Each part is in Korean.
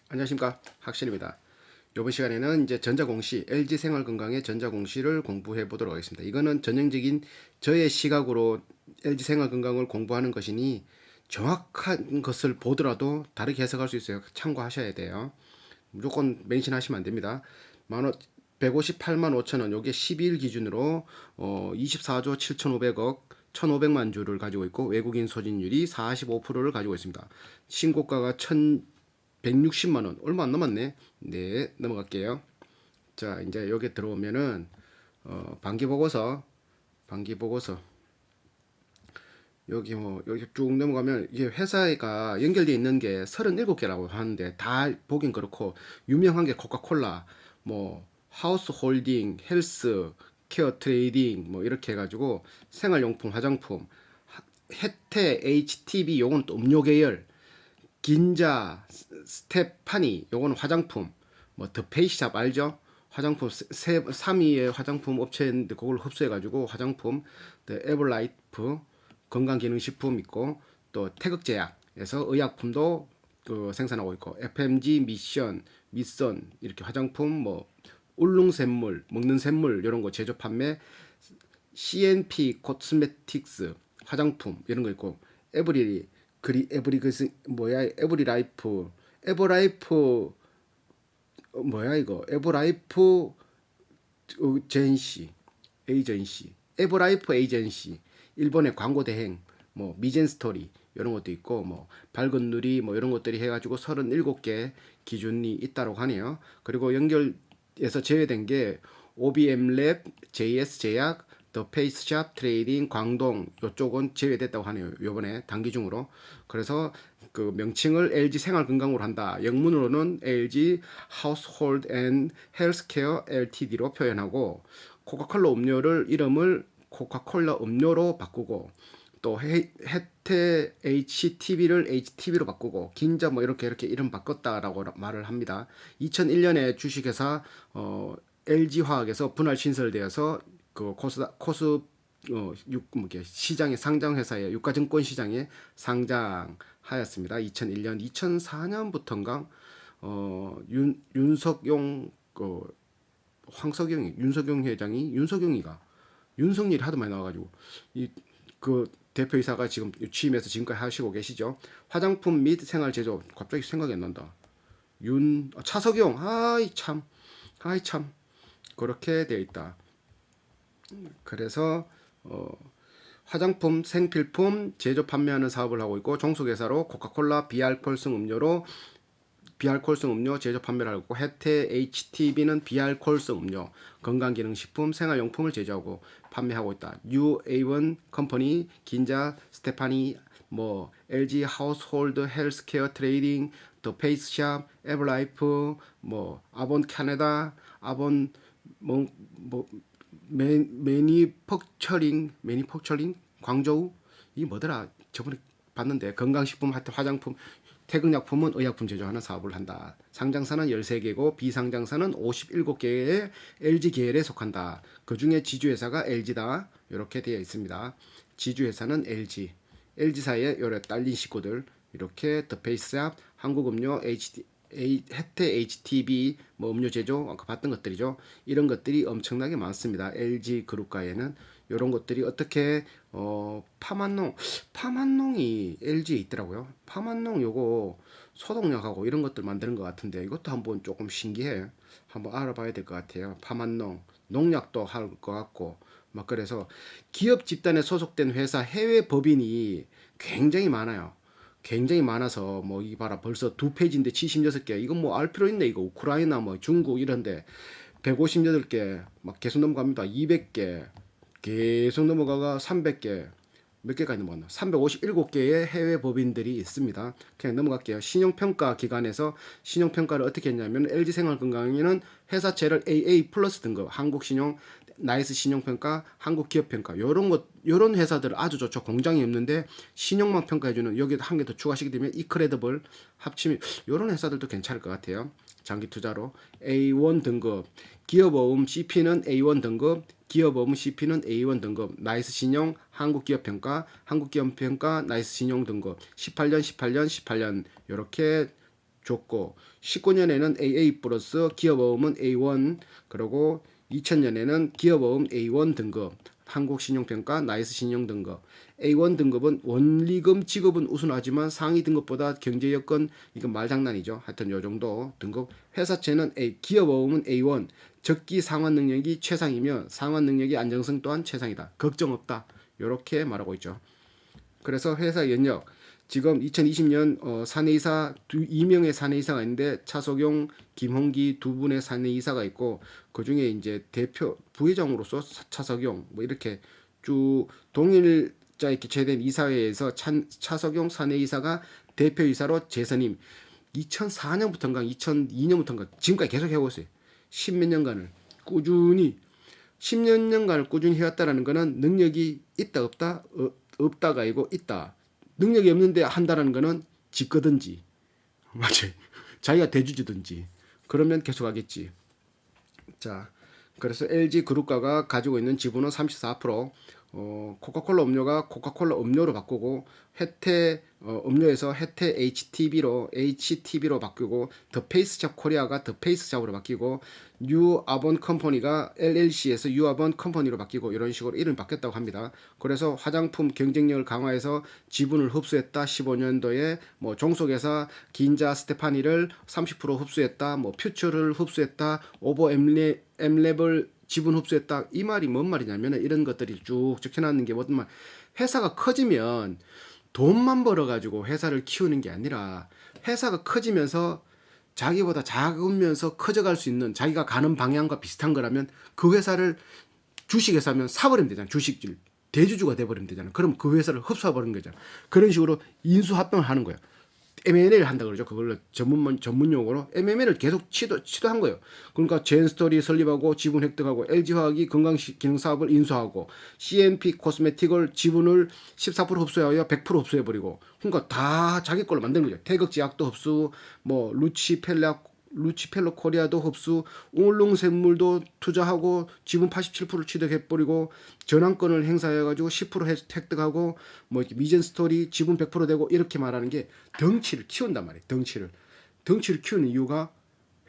안녕하십니까, 학신입니다. 이번 시간에는 이제 전자공시, LG 생활건강의 전자공시를 공부해 보도록 하겠습니다. 이거는 전형적인 저의 시각으로 LG 생활건강을 공부하는 것이니 정확한 것을 보더라도 다르게 해석할 수 있어요. 참고하셔야 돼요. 무조건 맹신하시면 안 됩니다. 158만 5천 원, 요게 12일 기준으로 24조 7,500억 1,500만 주를 가지고 있고 외국인 소진율이 45%를 가지고 있습니다. 신고가가 160만 원, 얼마 안 남았네. 네, 넘어갈게요. 자, 이제 여기 들어오면은 반기 보고서 여기 쭉 넘어가면 이게 회사가 연결되어 있는 게 37개라고 하는데 다 보긴 그렇고 유명한 게 코카콜라, 뭐 하우스홀딩, 헬스, 케어 트레이딩 뭐 이렇게 해가지고 생활용품, 화장품, 혜태, HTB 요건 또 음료 계열, 긴자, 스테파니 요거는 화장품, 뭐 더 페이스샵 알죠? 화장품 3위의 화장품 업체인데 그걸 흡수해가지고 화장품, 더 에버라이프 건강기능식품 있고 또 태극제약에서 의약품도 그 생산하고 있고 FMG 미션, 미선 이렇게 화장품 뭐 울릉샘물, 먹는 샘물 이런 거 제조 판매 CNP 코스메틱스 화장품 이런 거 있고 에브리 그 뭐야 에버라이프 뭐야 이거 에버라이프 에이전시 에버라이프 에이전시 일본의 광고 대행 뭐 미젠 스토리 이런 것도 있고 뭐 밝은 누리 뭐 이런 것들이 해가지고 37개 기준이 있다고 하네요. 그리고 연결에서 제외된 게 OBM랩, JS 제약, 더 페이스샵, 트레이딩, 광동 요쪽은 제외됐다고 하네요. 요번에 단기 중으로. 그래서 그 명칭을 LG 생활건강으로 한다. 영문으로는 LG Household and Healthcare Ltd로 표현하고 코카콜라 음료를 이름을 코카콜라 음료로 바꾸고 또 혜태 HTB를 HTB로 바꾸고 긴자 뭐 이렇게 이름 바꿨다라고 말을 합니다. 2001년에 주식회사 LG화학에서 분할 신설되어서 그 코스 시장에 상장 회사에 유가증권 시장에 상장하였습니다. 2001년 2004년부터인가 윤석용 황석영이 윤석용 회장이 윤석영이가 윤석열이 하도 많이 나와가지고 이 그 대표이사가 지금 취임해서 지금까지 하시고 계시죠. 화장품 및 생활 제조 갑자기 생각이 안 난다. 차석용 아이 참 그렇게 되어 있다. 그래서 화장품, 생필품 제조 판매하는 사업을 하고 있고 종속회사로 코카콜라 비알코올성 음료 제조 판매를 하고 있고 혜태 HTB는 비알코올성 음료, 건강기능식품, 생활용품을 제조하고 판매하고 있다. 뉴 A1 컴퍼니, 긴자, 스테파니, 뭐 LG 하우스홀드 헬스케어 트레이딩, 더 페이스샵, 에버라이프, 뭐 아본 캐나다, 아본 뭐 매니퍽처링 광저우 이 뭐더라 저번에 봤는데 건강식품 하여튼 화장품 태극약품은 의약품 제조하는 사업을 한다. 상장사는 13개고 비상장사는 57개의 LG 계열에 속한다. 그중에 지주회사가 LG다. 이렇게 되어 있습니다. 지주회사는 LG. LG사의 여러 딸린 식구들 이렇게 더 페이스샵, 한국음료, 혜태 HTB 뭐 음료 제조 아까 봤던 것들이죠. 이런 것들이 엄청나게 많습니다. LG 그룹가에는 이런 것들이 어떻게 파만농이 LG에 있더라고요. 파만농 요거 소독약하고 이런 것들 만드는 것 같은데 이것도 한번 조금 신기해. 한번 알아봐야 될 것 같아요. 파만농 농약도 할 것 같고 막 그래서 기업 집단에 소속된 회사 해외 법인이 굉장히 많아요. 굉장히 많아서 뭐 이 봐라 벌써 2페이지인데 76개 이건 뭐 알 필요 있네 이거 우크라이나 뭐 중국 이런데 158개 막 계속 넘어갑니다. 200개 계속 넘어가가 300개 몇 개까지 넘어갔나 357개의 해외 법인들이 있습니다. 그냥 넘어갈게요. 신용평가 기관에서 신용평가를 어떻게 했냐면 LG생활건강에는 회사채를 AA 플러스 등급 한국신용 나이스 신용평가, 한국기업평가 요런 회사들 아주 좋죠. 공장이 없는데 신용만 평가해주는 여기 한 개 더 추가시게 되면 이크레더블 합치면 요런 회사들도 괜찮을 것 같아요. 장기 투자로 A1 등급 기업어음 CP는 A1 등급 기업어음 CP는 A1 등급 나이스 신용 한국기업평가 나이스 신용 등급 18년 요렇게 줬고 19년에는 AA 플러스 기업어음은 A1 그리고 2000년에는 기업어음 A1 등급 한국신용평가 나이스 신용등급 A1 등급은 원리금 지급은 우선하지만 상위 등급보다 경제 여건 이건 말장난이죠. 하여튼 요 정도 등급 회사채는 기업어음은 A1 적기 상환 능력이 최상이며 상환 능력이 안정성 또한 최상이다. 걱정 없다. 이렇게 말하고 있죠. 그래서 회사 연력 지금 2020년 사내이사 2명의 사내이사가 있는데 차석용, 김홍기 두 분의 사내이사가 있고 그 중에 이제 대표 부회장으로서 차석용 뭐 이렇게 쭉 동일자에 기체된 이사회에서 차석용 사내이사가 대표이사로 재선임 2004년부터인가 2002년부터인가 지금까지 계속 해오고 있어요. 10몇 년간을 꾸준히 10몇 년간을 꾸준히 해왔다라는 거는 능력이 있다 없다 없다가 아니고 있다. 능력이 없는데 한다라는 거는 짓거든지 맞지 자기가 대주주든지 그러면 계속 하겠지. 자 그래서 LG 그룹가가 가지고 있는 지분은 34%, 코카콜라 음료가 코카콜라 음료로 바꾸고 혜태 음료에서 혜태 HTB로 바꾸고 더 페이스샵 코리아가 더 페이스샵으로 바뀌고 유아본 컴퍼니가 LLC에서 유아본 컴퍼니로 바뀌고 이런 식으로 이름이 바뀌었다고 합니다. 그래서 화장품 경쟁력을 강화해서 지분을 흡수했다. 15년도에 뭐 종속회사 긴자 스테파니를 30% 흡수했다. 뭐 퓨처를 흡수했다. 오버 엠랩을 지분 흡수했다. 이 말이 뭔 말이냐면 이런 것들이 쭉 적혀놨는 게 뭐든 말 회사가 커지면 돈만 벌어가지고 회사를 키우는 게 아니라 회사가 커지면서 자기보다 작으면서 커져갈 수 있는 자기가 가는 방향과 비슷한 거라면 그 회사를 주식회사면 사버리면 되잖아. 주식질 대주주가 돼버리면 되잖아. 그럼 그 회사를 흡수해버리는 거잖아. 그런 식으로 인수합병을 하는 거야. M&A를 한다 그러죠. 그걸로 전문 용어로 M&A를 계속 시도한 거예요. 그러니까 젠스토리 설립하고 지분 획득하고 LG화학이 건강기능 사업을 인수하고 CNP 코스메틱을 지분을 14% 흡수하여 100% 흡수해버리고 그러니까 다 자기 걸로 만드는 거죠. 태극제약도 흡수, 뭐 루치펠로 코리아도 흡수, 웅울릉생물도 투자하고 지분 87% 취득해버리고 전환권을 행사해가지고 10% 획득하고 뭐 미전 스토리 지분 100% 되고 이렇게 말하는 게 덩치를 키운단 말이에요. 덩치를 키우는 이유가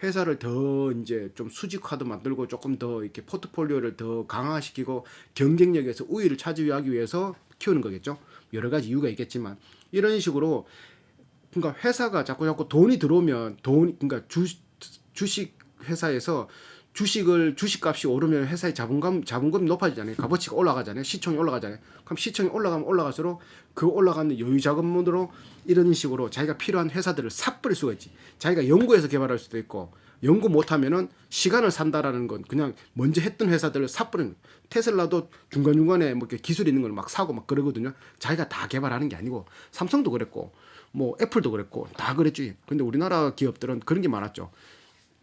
회사를 더 이제 좀 수직화도 만들고 조금 더 이렇게 포트폴리오를 더 강화시키고 경쟁력에서 우위를 차지하기 위해서 키우는 거겠죠. 여러 가지 이유가 있겠지만 이런 식으로 그러니까 회사가 자꾸 돈이 들어오면 그러니까 주식 회사에서 주식값이 오르면 회사의 자본금이 높아지잖아요. 값어치가 올라가잖아요. 시총이 올라가잖아요. 그럼 시총이 올라가면 올라갈수록 그 올라가는 여유 자금으로 이런 식으로 자기가 필요한 회사들을 삽버릴 수가 있지. 자기가 연구해서 개발할 수도 있고 연구 못하면은 시간을 산다라는 건 그냥 먼저 했던 회사들을 삽버리는 거예요. 테슬라도 중간중간에 뭐 기술 있는 걸 막 사고 막 그러거든요. 자기가 다 개발하는 게 아니고 삼성도 그랬고 뭐 애플도 그랬고 다 그랬지. 근데 우리나라 기업들은 그런 게 많았죠.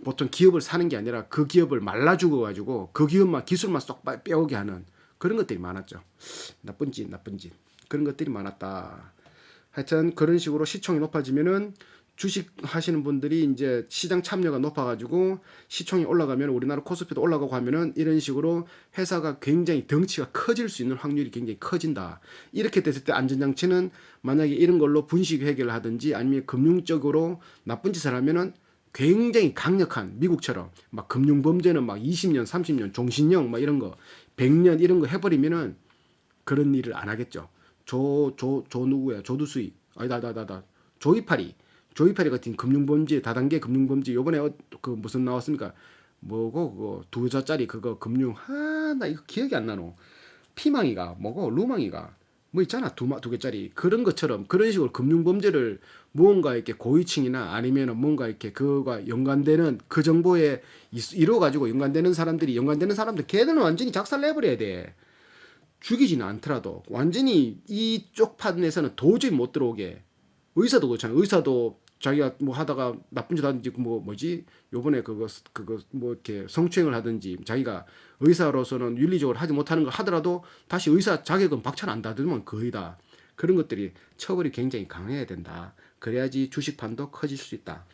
보통 기업을 사는 게 아니라 그 기업을 말라 죽어가지고 그 기업만 기술만 쏙 빼오게 하는 그런 것들이 많았죠. 나쁜 짓 그런 것들이 많았다. 하여튼 그런 식으로 시총이 높아지면은 주식 하시는 분들이 이제 시장 참여가 높아가지고 시총이 올라가면 우리나라 코스피도 올라가고 하면은 이런 식으로 회사가 굉장히 덩치가 커질 수 있는 확률이 굉장히 커진다. 이렇게 됐을 때 안전장치는 만약에 이런 걸로 분식 회계를 하든지 아니면 금융적으로 나쁜 짓을 하면은 굉장히 강력한 미국처럼 막 금융범죄는 막 20년, 30년 종신형 막 이런 거 100년 이런 거 해버리면은 그런 일을 안 하겠죠. 누구야? 조두수이 아니다. 조이파리 같은 금융범죄 다단계 금융범죄 요번에 그 무슨 나왔습니까? 뭐고 그거 2자짜리 그거 금융 나 이거 기억이 안 나노. 피망이가 뭐고 루망이가 뭐 있잖아 두 개짜리 그런 것처럼 그런 식으로 금융범죄를 무언가 이렇게 고위층이나 아니면은 뭔가 이렇게 그거가 연관되는 그 정보에 이뤄가지고 연관되는 사람들 걔들은 완전히 작살내버려야 돼. 죽이지는 않더라도 완전히 이쪽 판에서는 도저히 못 들어오게. 의사도 그렇잖아요. 의사도 자기가 뭐 하다가 나쁜 짓 하든지 뭐지 요번에 그거 뭐 이렇게 성추행을 하든지 자기가 의사로서는 윤리적으로 하지 못하는 거 하더라도 다시 의사 자격은 박탈 안 받으면 거의 다 그런 것들이 처벌이 굉장히 강해야 된다. 그래야지 주식판도 커질 수 있다.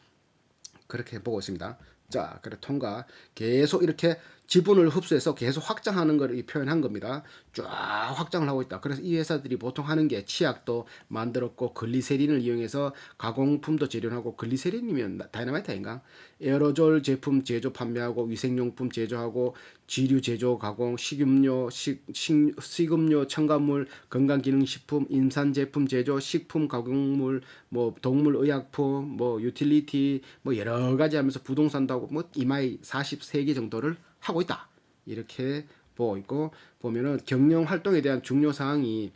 그렇게 보고 있습니다. 자, 그래 통과. 계속 이렇게 지분을 흡수해서 계속 확장하는 걸 표현한 겁니다. 쫙 확장을 하고 있다. 그래서 이 회사들이 보통 하는 게 치약도 만들었고 글리세린을 이용해서 가공품도 재련하고 글리세린이면 다이너마이트 아닌가? 에어로졸 제품 제조 판매하고 위생용품 제조하고 지류 제조 가공 식음료 식음료 첨가물 건강기능식품 임산 제품 제조 식품 가공물 뭐 동물 의약품 뭐 유틸리티 뭐 여러 가지 하면서 부동산도 하고 뭐 이마이 43개 정도를 하고 있다. 이렇게 보고 있고 보면은 경영 활동에 대한 중요 사항이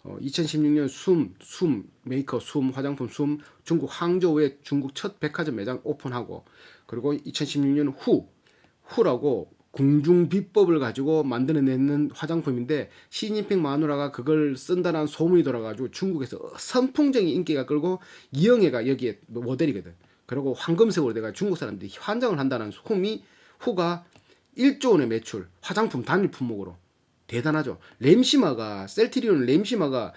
2016년 메이커 화장품 중국 항저우에 중국 첫 백화점 매장 오픈하고 그리고 2016년 후라고 궁중 비법을 가지고 만들어내는 화장품인데 시진핑 마누라가 그걸 쓴다는 소문이 돌아가지고 중국에서 선풍적인 인기가 끌고 이영애가 여기에 모델이거든. 그리고 황금색으로 돼가 중국 사람들이 환장을 한다는 후가 1조 원의 매출 화장품 단일 품목으로 대단하죠. 셀트리온 램시마가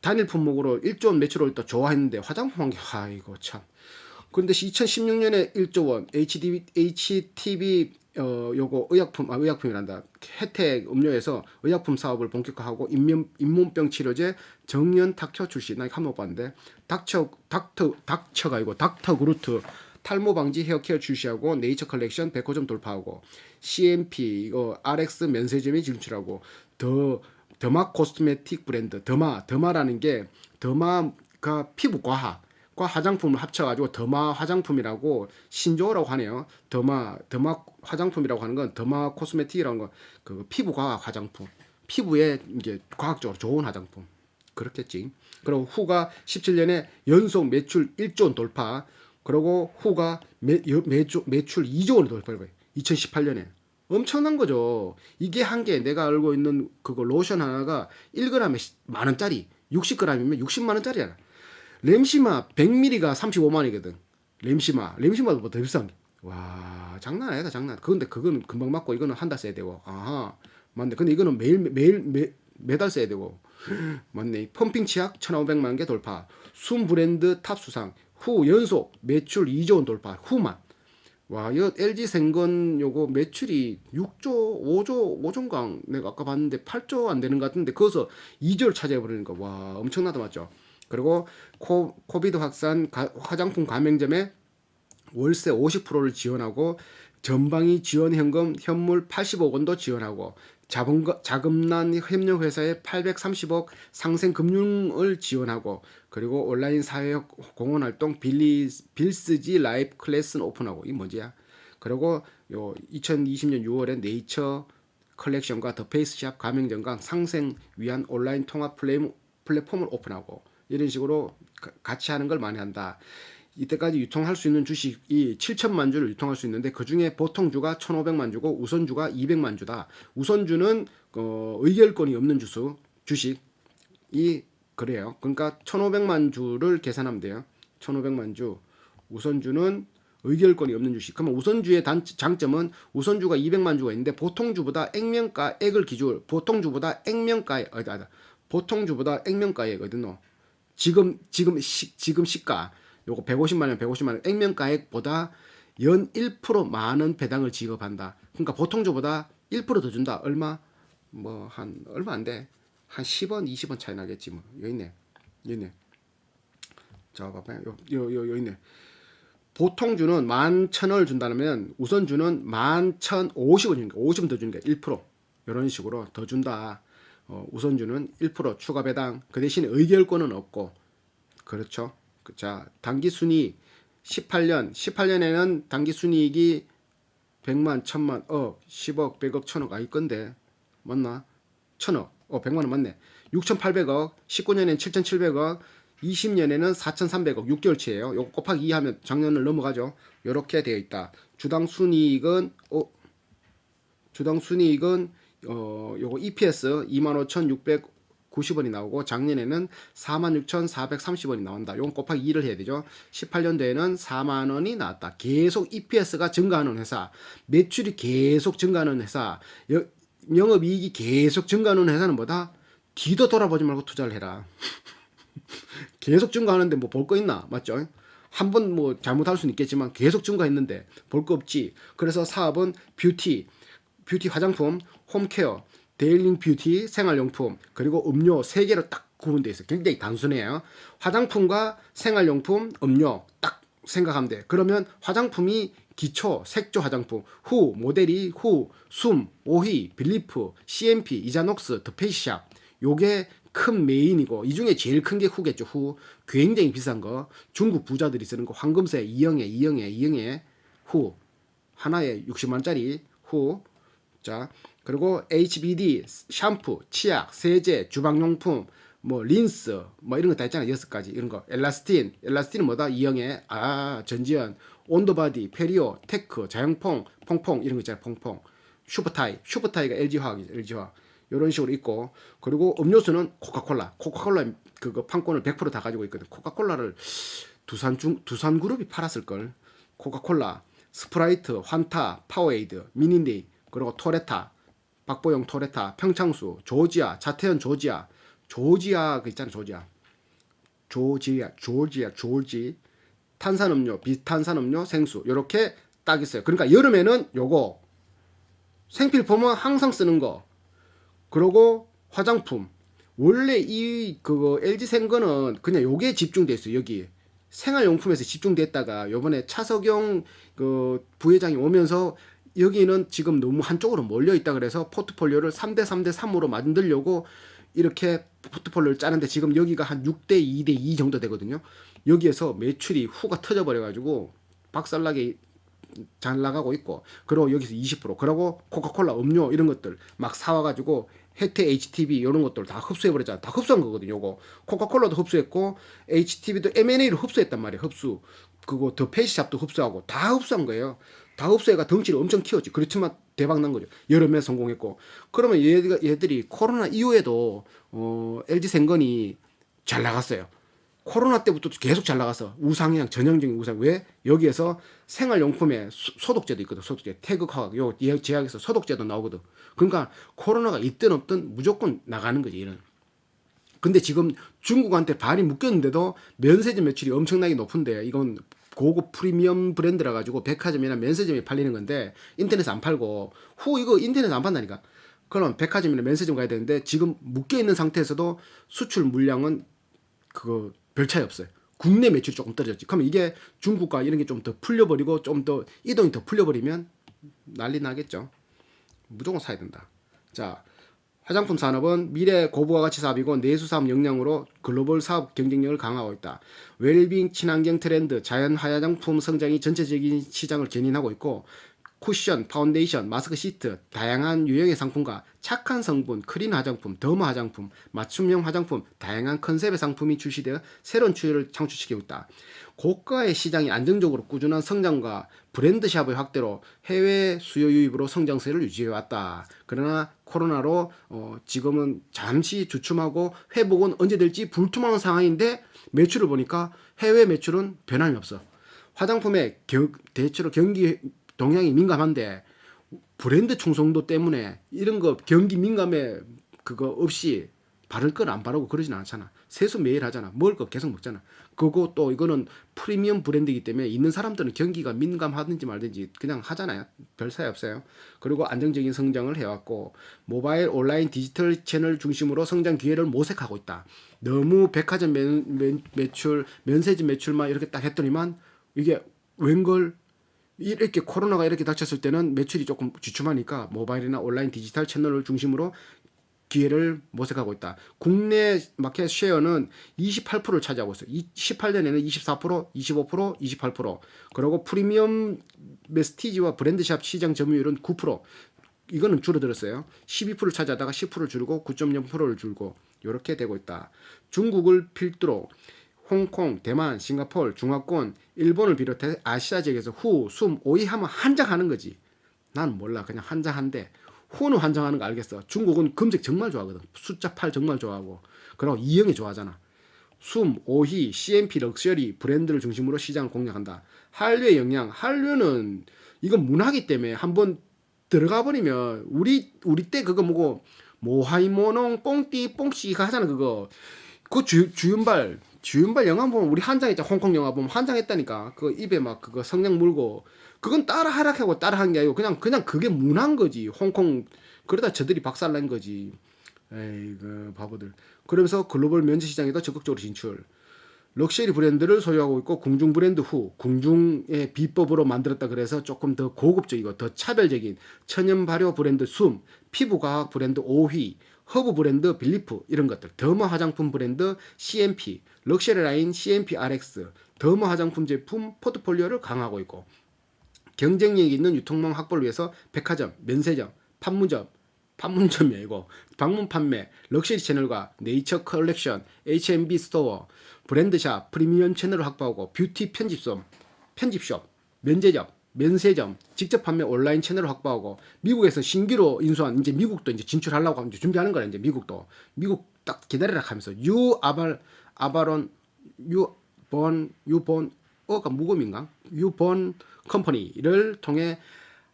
단일 품목으로 1조 원 매출을 또 좋아했는데 화장품 한게 아이고 참. 그런데 2016년에 1조 원 HTB 요거 의약품이란다. 혜택 음료에서 의약품 사업을 본격화하고 잇몸병 치료제 정년 닥터 출시. 나 이거 한번 봤는데 닥터가 아니고 닥터 그루트 탈모 방지 헤어케어 출시하고 네이처 컬렉션 백화점 돌파하고 CMP 이거 RX 면세점에 진출하고 더마 코스메틱 브랜드 더마라는 게 더마가 피부 과학 과 화장품을 합쳐가지고 더마 화장품이라고 신조어라고 하네요. 더마 화장품이라고 하는 건 더마 코스메틱이라는 건 그 피부 과학 화장품, 피부에 이제 과학적으로 좋은 화장품 그렇겠지. 그리고 후가 17년에 연속 매출 1조 원 돌파. 그리고 후가 매출 2조 원을 돌파한 거예요. 2018년에. 엄청난 거죠. 이게 한 개 내가 알고 있는 그거 로션 하나가 1g에 만 원짜리, 60g이면 60만 원짜리야. 램시마 100ml가 35만원이거든. 램시마도 뭐 더 비싼 게. 와, 장난 아니다, 장난. 그런데 그거는 금방 맞고 이거는 한 달 써야 되고. 아하, 맞네. 근데 이거는 매달 써야 되고. 맞네. 펌핑 치약 1,500만 개 돌파. 숨 브랜드 탑 수상. 후 연속 매출 2조 원 돌파. 후만. 와, 이 LG 생건 요거 매출이 6조, 5조인가 내가 아까 봤는데 8조 안 되는 것 같은데 거기서 2조를 차지해버리니까 와, 엄청나다 맞죠? 그리고 코비드 확산 화장품 가맹점에 월세 50%를 지원하고 전방위 지원 현금 현물 80억 원도 지원하고 자금난 협력회사에 830억 상생 금융을 지원하고 그리고 온라인 사회 공헌 활동 빌스지 라이프 클래스는 오픈하고 이 뭐지야? 그리고 요 2020년 6월에 네이처 컬렉션과 더 페이스샵 가맹점과 상생 위한 온라인 통합 플랫폼을 오픈하고 이런 식으로 같이 하는 걸 많이 한다. 이때까지 유통할 수 있는 주식이 7천만 주를 유통할 수 있는데 그중에 보통주가 1,500만 주고 우선주가 200만 주다. 우선주는 의결권이 없는 주식이 그래요. 그러니까 1,500만 주를 계산하면 돼요. 1,500만 주. 우선주는 의결권이 없는 주식. 그러면 우선주의 장점은 우선주가 200만 주가 있는데 보통주보다 액면가액을 기준 보통주보다 액면가액거든요. 지금 시가 요거 150만 원 액면가액보다 연 1% 많은 배당을 지급한다. 그러니까 보통주보다 1% 더 준다. 얼마? 뭐 한 얼마 안 돼. 한 10원, 20원 차이 나겠지 뭐. 여기 있네. 자, 봐봐요. 요 있네. 보통주는 11,000원을 준다면 우선주는 11,050원 주는 거야. 50원 더 주는 거야. 1%. 이런 식으로 더 준다. 우선주는 1% 추가 배당. 그 대신에 의결권은 없고. 그렇죠. 자, 단기 순이익 18년에는 단기 순이익이 100만, 1000만, 10억, 100억, 1000억 아닐 건데. 맞나? 1000억. 100만 원 맞네. 6,800억, 19년에는 7,700억, 20년에는 4,300억, 6개월치예요. 요거 곱하기 2 하면 작년을 넘어가죠. 요렇게 되어 있다. 주당 순이익은 요거 EPS 25,690원이 나오고 작년에는 46,430원이 나온다. 요건 곱하기 2를 해야 되죠. 18년도에는 4만 원이 나왔다. 계속 EPS가 증가하는 회사, 매출이 계속 증가하는 회사, 영업이익이 계속 증가하는 회사는 뭐다? 뒤도 돌아보지 말고 투자를 해라. 계속 증가하는데 뭐 볼 거 있나? 맞죠? 한 번 뭐 잘못할 수는 있겠지만 계속 증가했는데 볼 거 없지. 그래서 사업은 뷰티 화장품, 홈케어, 데일링 뷰티, 생활용품, 그리고 음료 세 개로 딱 구분되어 있어요. 굉장히 단순해요. 화장품과 생활용품, 음료 딱 생각하면 돼. 그러면 화장품이 기초, 색조 화장품, 후, 모델이 후, 숨, 오희, 빌리프, CMP, 이자녹스, 더페이스샵. 요게 큰 메인이고 이 중에 제일 큰 게 후겠죠. 후. 굉장히 비싼 거. 중국 부자들이 쓰는 거. 황금색 이영애 후. 하나에 60만 원짜리 후. 자, 그리고 HBD, 샴푸, 치약, 세제, 주방용품, 뭐 린스, 뭐 이런 거 다 있잖아. 6가지 이런 거. 엘라스틴은 뭐다? 이영애, 전지현, 온도바디, 페리오, 테크, 자연퐁, 퐁퐁 이런 거 있잖아. 퐁퐁. 슈퍼타이가 LG화학이죠. LG화학. 이런 식으로 있고, 그리고 음료수는 코카콜라 그거 판권을 100%다 가지고 있거든. 코카콜라를 두산그룹이 팔았을 걸. 코카콜라, 스프라이트, 환타, 파워에이드, 미니데이, 그리고 토레타, 박보영 토레타, 평창수, 조지아, 차태현 조지아 그 있잖아. 조지, 탄산음료, 비탄산음료, 생수 요렇게 딱 있어요. 그러니까 여름에는 요거 생필품은 항상 쓰는 거, 그리고 화장품. 원래 그거 LG 생거는 그냥 요게 집중돼 있어요. 여기 생활용품에서 집중됐다가 요번에 차석용 그 부회장이 오면서 여기는 지금 너무 한쪽으로 몰려 있다 그래서 포트폴리오를 3대 3대 3으로 만들려고 이렇게 포트폴리오를 짜는데 지금 여기가 한 6대 2대 2 정도 되거든요. 여기에서 매출이 후가 터져버려 가지고 박살나게 잘 나가고 있고, 그리고 여기서 20%, 그리고 코카콜라 음료 이런 것들 막 사와가지고 혜태 HTB 이런 것들 다 흡수해버렸잖아. 다 흡수한 거거든요. 요거 코카콜라도 흡수했고 HTB도 M&A를 흡수했단 말이에요. 흡수. 그거 더 페이스샵도 흡수하고 다 흡수한 거예요. 다 흡수해가 덩치를 엄청 키웠지. 그렇지만 대박 난 거죠. 여름에 성공했고. 그러면 얘들이 코로나 이후에도 LG 생건이 잘 나갔어요. 코로나 때부터 계속 잘 나가서 우상향, 전형적인 우상. 왜? 여기에서 생활용품에 소독제도 있거든. 소독제, 태극화학, 요 제약에서 소독제도 나오거든. 그러니까 코로나가 있든 없든 무조건 나가는 거지. 이런. 근데 지금 중국한테 발이 묶였는데도 면세점 매출이 엄청나게 높은데, 이건 고급 프리미엄 브랜드라 가지고 백화점이나 면세점에 팔리는 건데 인터넷에 안 팔고, 이거 인터넷에 안 판다니까. 그럼 백화점이나 면세점 가야 되는데 지금 묶여 있는 상태에서도 수출 물량은 그거 별 차이 없어요. 국내 매출이 조금 떨어졌지. 그러면 이게 중국과 이런 게 좀 더 풀려버리고 좀 더 이동이 더 풀려버리면 난리 나겠죠. 무조건 사야 된다. 자, 화장품 산업은 미래 고부가 가치 사업이고 내수 사업 역량으로 글로벌 사업 경쟁력을 강화하고 있다. 웰빙, 친환경 트렌드, 자연 화장품 성장이 전체적인 시장을 견인하고 있고, 쿠션, 파운데이션, 마스크 시트, 다양한 유형의 상품과 착한 성분, 크린 화장품, 더머 화장품, 맞춤형 화장품, 다양한 컨셉의 상품이 출시되어 새로운 추이를 창출시키고 있다. 고가의 시장이 안정적으로 꾸준한 성장과 브랜드샵의 확대로 해외 수요 유입으로 성장세를 유지해왔다. 그러나 코로나로 지금은 잠시 주춤하고 회복은 언제 될지 불투명한 상황인데 매출을 보니까 해외 매출은 변함이 없어. 화장품의 대체로 경기 동향이 민감한데 브랜드 충성도 때문에 이런 거 경기 민감에 그거 없이 바를 걸 안 바르고 그러진 않잖아. 세수 매일 하잖아. 먹을 거 계속 먹잖아. 그거 또 이거는 프리미엄 브랜드이기 때문에 있는 사람들은 경기가 민감하든지 말든지 그냥 하잖아요. 별 차이 없어요. 그리고 안정적인 성장을 해왔고, 모바일 온라인 디지털 채널 중심으로 성장 기회를 모색하고 있다. 너무 백화점 매출, 면세점 매출만 이렇게 딱 했더니만 이게 웬걸 이렇게 코로나가 이렇게 닥쳤을 때는 매출이 조금 주춤하니까 모바일이나 온라인 디지털 채널을 중심으로 기회를 모색하고 있다. 국내 마켓 쉐어는 28%를 차지하고 있어요. 18년에는 24%, 25%, 28%. 그리고 프리미엄 메스티지와 브랜드샵 시장 점유율은 9%. 이거는 줄어들었어요. 12%를 차지하다가 10%를 줄고 9.0%를 줄고 이렇게 되고 있다. 중국을 필두로 홍콩, 대만, 싱가포르, 중화권, 일본을 비롯해 아시아 지역에서 후, 숨, 오이 하면 한장하는 거지. 난 몰라. 그냥 한장한데 후는 환장하는 거 알겠어. 중국은 금색 정말 좋아하거든. 숫자 8 정말 좋아하고. 그리고 이영애 좋아하잖아. 숨, 오희, CMP 럭셔리 브랜드를 중심으로 시장을 공략한다. 한류의 영향. 한류는 이건 문화기 때문에 한번 들어가 버리면 우리 때 그거 뭐고 모하이모농 뽕띠 뽕씨가 하잖아. 그거 그 주윤발 주윤발 영화 보면 우리 한장 있잖아. 홍콩 영화 보면 한장 했다니까. 그 입에 막 그거 성냥 물고 그건 따라 하라고 따라 한 게 아니고 그냥 그게 문화인 거지. 홍콩 그러다 저들이 박살난 거지. 에이 그 바보들. 그러면서 글로벌 면세 시장에도 적극적으로 진출. 럭셔리 브랜드를 소유하고 있고 궁중 브랜드 후 궁중의 비법으로 만들었다 그래서 조금 더 고급적이고 더 차별적인 천연 발효 브랜드 숨, 피부 과학 브랜드 오휘, 허브 브랜드 빌리프 이런 것들, 더머 화장품 브랜드 CMP, 럭셔리 라인 CMP RX, 더머 화장품 제품 포트폴리오를 강화하고 있고 경쟁력 있는 유통망 확보를 위해서 백화점, 면세점, 판문점이 아니고 방문 판매, 럭셔리 채널과 네이처 컬렉션, H&B 스토어, 브랜드샵, 프리미엄 채널을 확보하고 뷰티 편집숍, 면세점, 직접 판매 온라인 채널을 확보하고 미국에서 신규로 인수한 이제 미국도 이제 진출하려고 하면 이제 준비하는 거야. 이제 미국 딱 기다리라 하면서 유본 컴퍼니를 통해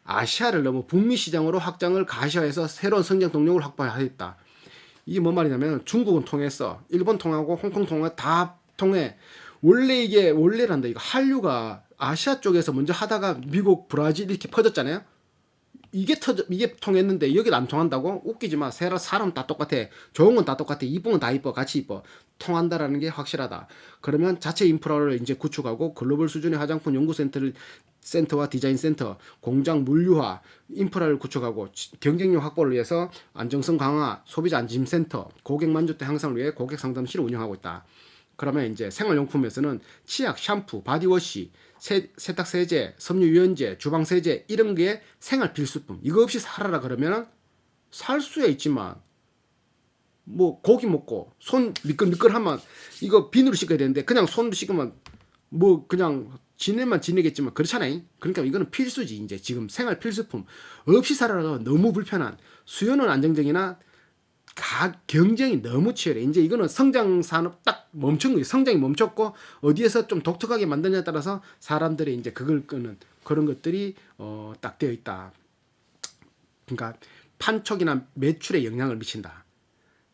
아시아를 넘어 북미 시장으로 확장을 가시화해서 새로운 성장 동력을 확보하였다. 이게 뭔 말이냐면 중국은 통했어. 일본 통하고 홍콩 통해 다 통해. 원래란다. 이거 한류가 아시아 쪽에서 먼저 하다가 미국, 브라질 이렇게 퍼졌잖아요. 이게 통했는데 여기는 안 통한다고? 웃기지 마. 사람 다 똑같아. 좋은 건 다 똑같아. 이쁜 건 다 이뻐. 같이 이뻐. 통한다라는 게 확실하다. 그러면 자체 인프라를 이제 구축하고 글로벌 수준의 화장품 연구센터와 디자인 센터, 공장 물류화, 인프라를 구축하고 경쟁력 확보를 위해서 안정성 강화, 소비자 안심 센터, 고객 만족도 향상을 위해 고객 상담실을 운영하고 있다. 그러면 이제 생활용품에서는 치약, 샴푸, 바디워시, 세탁 세제, 섬유 유연제, 주방 세제 이런 게 생활 필수품. 이거 없이 살아라 그러면 살 수야 있지만 뭐 고기 먹고 손 미끌미끌하면 이거 비누로 씻어야 되는데 그냥 손으로 씻으면 뭐 그냥 지내만 지내겠지만 그렇잖아요. 그러니까 이거는 필수지. 이제 지금 생활 필수품 없이 살아라 너무 불편한 수요는 안정적이나 경쟁이 너무 치열해. 이제 이거는 성장 산업 딱 멈춘 거예요. 성장이 멈췄고 어디에서 좀 독특하게 만드냐에 따라서 사람들이 이제 그걸 끄는 그런 것들이 딱 되어 있다. 그러니까 판촉이나 매출에 영향을 미친다.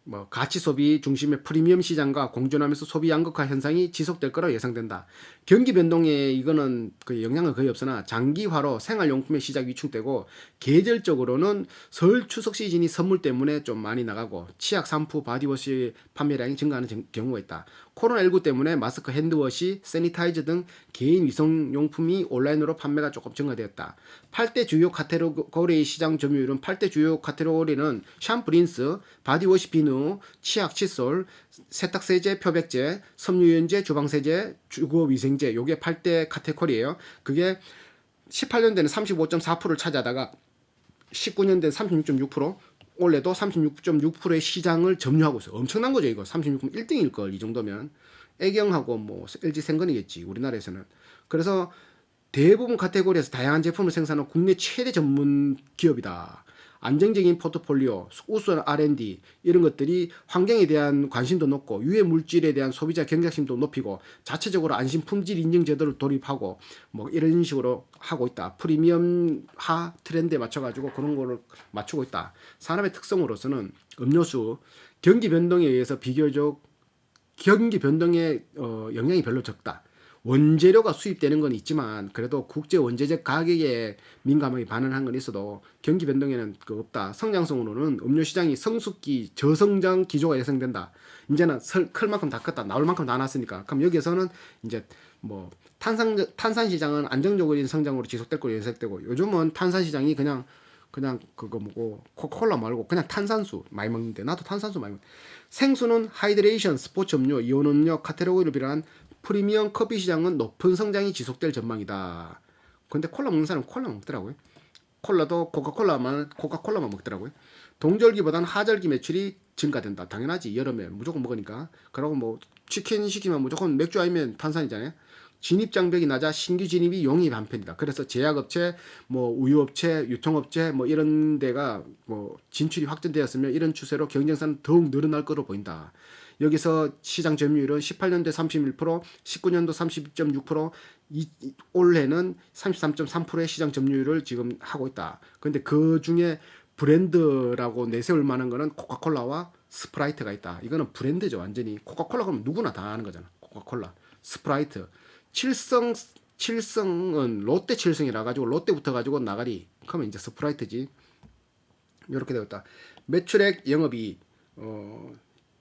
뭐 가치 소비 중심의 프리미엄 시장과 공존하면서 소비 양극화 현상이 지속될 거라 예상된다. 경기 변동에 이거는 그 영향은 거의 없으나 장기화로 생활용품의 시장이 위축되고 계절적으로는 설 추석 시즌이 선물 때문에 좀 많이 나가고 치약, 샴푸, 바디워시 판매량이 증가하는 경우가 있다. 코로나19 때문에 마스크, 핸드워시, 세니타이저 등 개인 위생용품이 온라인으로 판매가 조금 증가되었다. 8대 주요 카테고리 시장 점유율은 8대 주요 카테고리는 샴푸, 린스, 바디워시, 비누, 치약, 칫솔, 세탁세제, 표백제, 섬유유연제, 주방세제, 주거위생제 요게 8대 카테고리예요. 그게 18년대는 35.4%를 차지하다가 19년대는 36.6%, 올해도 36.6%의 시장을 점유하고 있어요. 엄청난 거죠, 이거. 36% 1등일 걸, 이 정도면. 애경하고 뭐 LG 생건이겠지, 우리나라에서는. 그래서 대부분 카테고리에서 다양한 제품을 생산하는 국내 최대 전문 기업이다. 안정적인 포트폴리오, 우수한 R&D 이런 것들이 환경에 대한 관심도 높고 유해 물질에 대한 소비자 경각심도 높이고 자체적으로 안심 품질 인증 제도를 도입하고 뭐 이런 식으로 하고 있다. 프리미엄화 트렌드에 맞춰가지고 그런 거를 맞추고 있다. 산업의 특성으로서는 음료수 경기 변동에 의해서 비교적 경기 변동의 영향이 별로 적다. 원재료가 수입되는 건 있지만 그래도 국제 원재재 가격에 민감하게 반응한 건 있어도 경기 변동에는 없다. 성장성으로는 음료 시장이 성숙기 저성장 기조가 예상된다. 이제는 클 만큼 다 컸다. 나올 만큼 다 났으니까. 그럼 여기에서는 이제 뭐 탄산 시장은 안정적인 성장으로 지속될 거로 예상되고 요즘은 탄산 시장이 그냥 그거 뭐고 코카콜라 말고 그냥 탄산수 많이 먹는데 나도 탄산수 많이 먹. 생수는 하이드레이션, 스포츠 음료, 이온 음료 카테고리를 비롯한 프리미엄 커피 시장은 높은 성장이 지속될 전망이다. 근데 콜라 먹는 사람은 콜라 먹더라고요. 콜라도 코카콜라만 먹더라고요. 동절기보다는 하절기 매출이 증가된다. 당연하지. 여름에 무조건 먹으니까. 그러고 뭐 치킨 시키면 무조건 맥주 아니면 탄산이잖아요. 진입 장벽이 낮아 신규 진입이 용이한 한편이다. 그래서 제약업체, 뭐 우유업체, 유통업체 뭐 이런 데가 뭐 진출이 확정되었으면 이런 추세로 경쟁사는 더욱 늘어날 거로 보인다. 여기서 시장 점유율은 18년도에 31%, 19년도 32.6%, 올해는 33.3%의 시장 점유율을 지금 하고 있다. 그런데 그 중에 브랜드라고 내세울 만한 거는 코카콜라와 스프라이트가 있다. 이거는 브랜드죠, 완전히. 코카콜라 그러면 누구나 다 아는 거잖아. 코카콜라, 스프라이트. 칠성은 롯데 칠성이라 가지고 롯데 붙어 가지고 나가리. 그러면 이제 스프라이트지. 이렇게 되었다. 매출액 영업이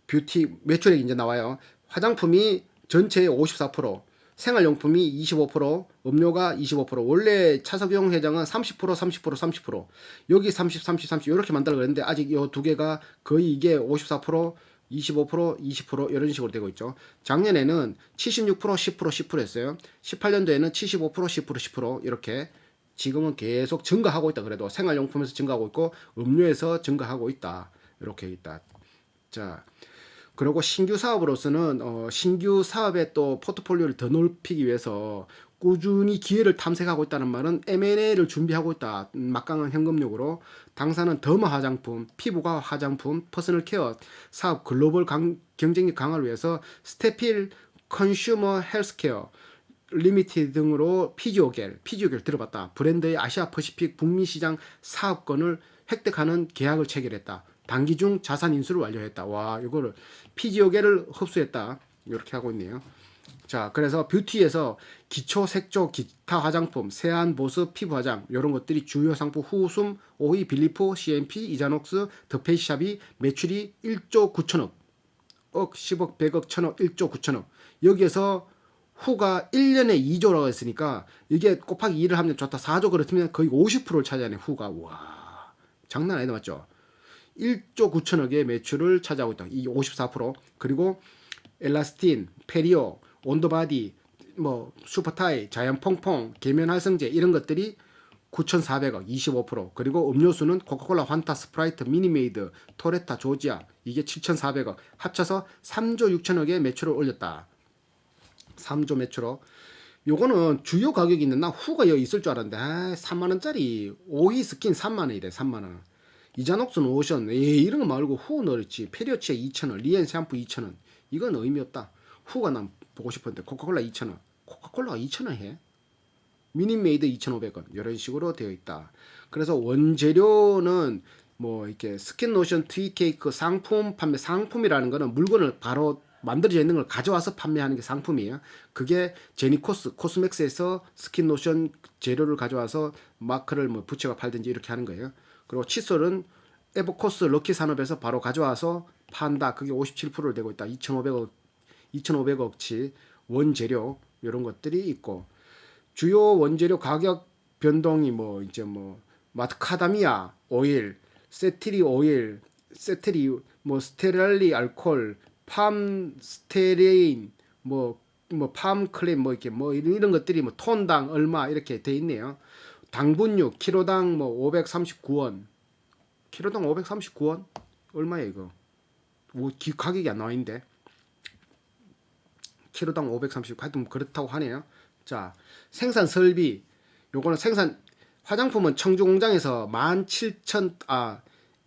뷰티 매출액 이제 나와요. 화장품이 전체의 54%, 생활용품이 25%, 음료가 25%. 원래 차석용 회장은 30%, 30%, 30%. 여기 30, 30, 30 이렇게 만들어 그랬는데 아직 이 두 개가 거의 이게 54%, 25%, 20% 이런 식으로 되고 있죠. 작년에는 76%, 10%, 10% 했어요. 18년도에는 75%, 10%, 10% 이렇게 지금은 계속 증가하고 있다. 그래도 생활용품에서 증가하고 있고 음료에서 증가하고 있다. 이렇게 있다. 자, 그리고 신규 사업으로서는 신규 사업의 또 포트폴리오를 더 넓히기 위해서 꾸준히 기회를 탐색하고 있다는 말은 M&A를 준비하고 있다. 막강한 현금력으로 당사는 더마 화장품, 피부과 화장품, 퍼스널 케어 사업 글로벌 경쟁력 강화를 위해서 스테필 컨슈머 헬스케어 리미티드 등으로 피지오겔 들어봤다. 브랜드의 아시아 퍼시픽 북미 시장 사업권을 획득하는 계약을 체결했다. 단기 중 자산 인수를 완료했다. 와, 이거를 피지오겔을 흡수했다. 이렇게 하고 있네요. 자, 그래서 뷰티에서 기초 색조 기타 화장품, 세안 보습 피부 화장 이런 것들이 주요 상품 후숨, 오이, 빌리포, CMP, 이자녹스, 더 페이스샵이 매출이 1조 9천억, 10억, 100억, 1000억, 1조 9천억. 여기에서 후가 1년에 2조라고 했으니까 이게 곱하기 2를 하면 좋다. 4조 그렇다면 거의 50%를 차지하네. 후가. 와, 장난 아니다. 맞죠? 1조 9천억의 매출을 차지하고 있다. 이 54%. 그리고 엘라스틴, 페리오, 온도바디, 뭐 슈퍼타이, 자연 퐁퐁, 계면 활성제 이런 것들이 9,400억, 25%. 그리고 음료수는 코카콜라, 환타, 스프라이트, 미니메이드, 토레타, 조지아 이게 7,400억. 합쳐서 3조 6천억의 매출을 올렸다. 3조 매출로. 요거는 주요 가격이 있는 나 후가 여기 있을 줄 알았는데 3만원짜리 오히 스킨 3만원이래. 3만원. 이자녹슨 오션 이런 거 말고 후 넣었지. 페리어치에 2,000원, 리엔 샴푸 2,000원. 이건 의미 없다. 후가 난 보고 싶었는데 코카콜라 2,000원. 코카콜라가 2,000원 해? 미니메이드 2,500원 이런 식으로 되어 있다. 그래서 원재료는 뭐 이렇게 스킨 로션, 트위케이크 상품 판매. 상품이라는 거는 물건을 바로 만들어져 있는 걸 가져와서 판매하는 게 상품이에요. 그게 제니코스, 코스맥스에서 스킨 로션 재료를 가져와서 마크를 뭐 부채가 팔든지 이렇게 하는 거예요. 그리고 칫솔은 에버코스 럭키산업에서 바로 가져와서 판다. 그게 57%를 내고 있다. 2,500억치 원재료 이런 것들이 있고 주요 원재료 가격 변동이 뭐 이제 뭐 마카다미아 오일, 세트리 오일, 세트리 뭐 스테랄리 알콜, 팜 스테레인 팜 클램 뭐 이렇게 뭐 이런 것들이 뭐 톤당 얼마 이렇게 돼 있네요. 당분유 키로당 뭐 539원. 키로당 539원? 얼마야 이거? 뭐 가격이 안 나와 있는데. 키로당 530. 하여튼 그렇다고 하네요. 자, 생산 설비. 요거는 화장품은 청주 공장에서